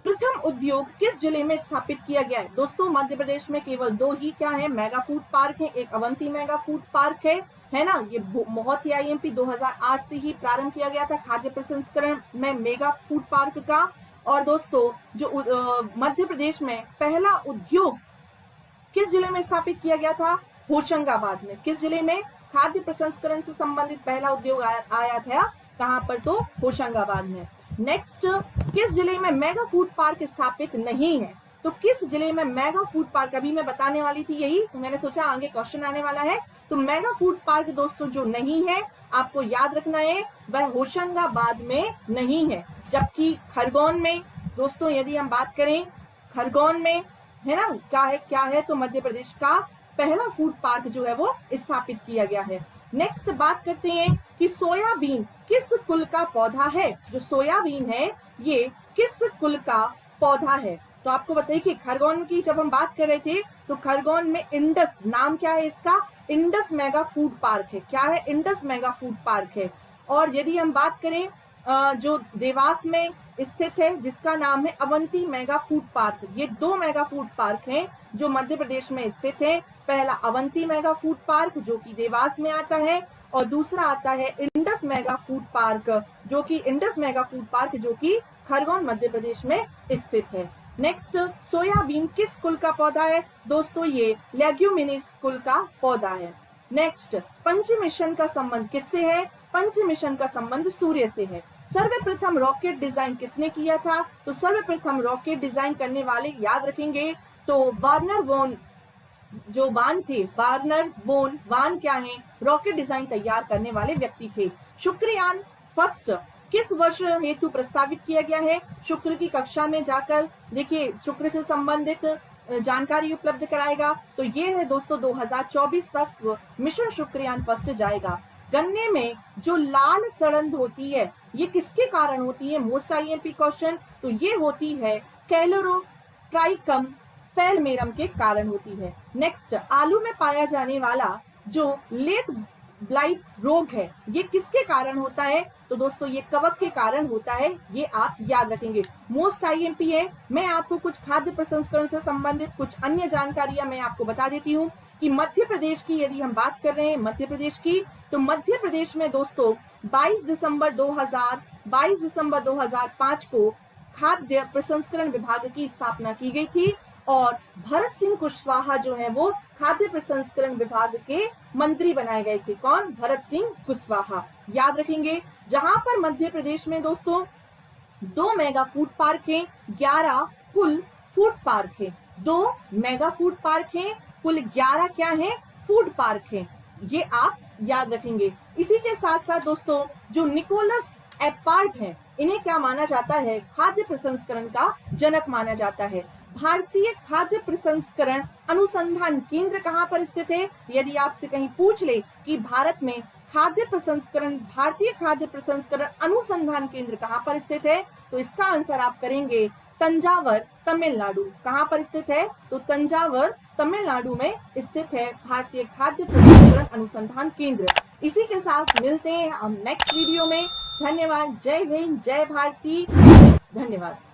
प्रथम उद्योग किस जिले में स्थापित किया गया है? दोस्तों मध्य प्रदेश में केवल 2 ही क्या है? मेगा फूड पार्क है। एक अवंती मेगा फूड पार्क है ना। ये बहुत ही IMP 2008 से ही प्रारंभ किया गया था खाद्य प्रसंस्करण में मेगा फूड पार्क का। और दोस्तों जो मध्य प्रदेश में पहला उद्योग किस जिले में स्थापित किया गया था? होशंगाबाद में। किस जिले में खाद्य प्रसंस्करण से संबंधित पहला उद्योग आया था? कहां पर? तो होशंगाबाद में। नेक्स्ट, किस जिले में मेगा फूड पार्क स्थापित नहीं है? तो किस जिले में मेगा फूड पार्क, अभी मैं बताने वाली थी यही, तो मैंने सोचा आगे क्वेश्चन आने वाला है। तो मेगा फूड पार्क दोस्तों जो नहीं है, आपको याद रखना है, वह होशंगाबाद में नहीं है। जबकि खरगोन में दोस्तों यदि हम बात करें, खरगोन में है ना, क्या है? तो मध्य प्रदेश का पहला फूड पार्क जो है वो स्थापित किया गया है। नेक्स्ट बात करते हैं कि सोयाबीन किस कुल का पौधा है? जो सोयाबीन है ये किस कुल का पौधा है? तो आपको बताइए कि खरगोन की जब हम बात कर रहे थे तो खरगोन में इंडस, नाम क्या है इसका? इंडस मेगा फूड पार्क है। क्या है? इंडस मेगा फूड पार्क है। और यदि हम बात करें जो देवास में स्थित है जिसका नाम है अवंती मेगा फूड पार्क, ये 2 मेगा फूड पार्क हैं जो मध्य प्रदेश में स्थित है। पहला अवंती मेगा फूड पार्क जो कि देवास में आता है और दूसरा आता है इंडस मेगा फूड पार्क जो कि खरगोन मध्य प्रदेश में स्थित है। नेक्स्ट, सोयाबीन किस कुल का पौधा है? दोस्तों ये लेग्यूमिनेस कुल का पौधा है। नेक्स्ट, पंचमिशन का संबंध किससे है? पंचमिशन का संबंध सूर्य से है। सर्वप्रथम रॉकेट डिजाइन किसने किया था? तो सर्वप्रथम रॉकेट डिजाइन करने वाले याद रखेंगे तो वार्नर वोन जो वान थे, वार्नर वोन वान क्या है? रॉकेट डिजाइन तैयार करने वाले व्यक्ति थे। शुक्रयान फर्स्ट किस वर्ष हेतु प्रस्तावित किया गया है? शुक्र की कक्षा में जाकर देखिए शुक्र से संबंधित जानकारी उपलब्ध कराएगा। तो ये है दोस्तों 2024 तक मिशन शुक्रयान फर्स्ट जाएगा। गन्ने में जो लाल सड़न होती है ये किसके कारण होती है? Most IMP question. तो ये होती है कैलोरोट्राइकम फेलमेरम के कारण होती है। नेक्स्ट, आलू में पाया जाने वाला जो लेट ब्लाइट रोग है ये किसके कारण होता है? तो दोस्तों ये कवक के कारण होता है, ये आप याद रखेंगे। मोस्ट IMP है। मैं आपको कुछ खाद्य प्रसंस्करण से संबंधित कुछ अन्य जानकारियां मैं आपको बता देती हूँ। कि मध्य प्रदेश की यदि हम बात कर रहे हैं मध्य प्रदेश की, तो मध्य प्रदेश में दोस्तों 22 दिसंबर 2005 को खाद्य प्रसंस्करण विभाग की स्थापना की गई थी और भरत सिंह कुशवाहा जो है वो खाद्य प्रसंस्करण विभाग के मंत्री बनाए गए थे। कौन? भरत सिंह कुशवाहा। याद रखेंगे। जहां पर मध्य प्रदेश में दोस्तों 2 मेगा फूड पार्क हैं, 11 कुल फूड पार्क हैं। 2 मेगा फूड पार्क हैं, कुल 11 क्या हैं? फूड पार्क हैं। ये आप याद रखेंगे। इसी के साथ साथ दोस्तों जो निकोलस एपार्ट हैं, इन्हें क्या माना जाता है? खाद्य प्रसंस्करण का जनक माना जाता है। भारतीय खाद्य प्रसंस्करण अनुसंधान केंद्र कहाँ पर स्थित है? यदि आपसे कहीं पूछ ले कि भारत में भारतीय खाद्य प्रसंस्करण अनुसंधान केंद्र कहाँ पर स्थित है, तो इसका आंसर आप करेंगे तंजावर, तमिलनाडु। कहाँ पर स्थित है? तो तंजावर, तमिलनाडु में स्थित है भारतीय खाद्य प्रसंस्करण अनुसंधान केंद्र। इसी के साथ मिलते हैं हम नेक्स्ट वीडियो में। धन्यवाद। जय हिंद, जय भारती। धन्यवाद।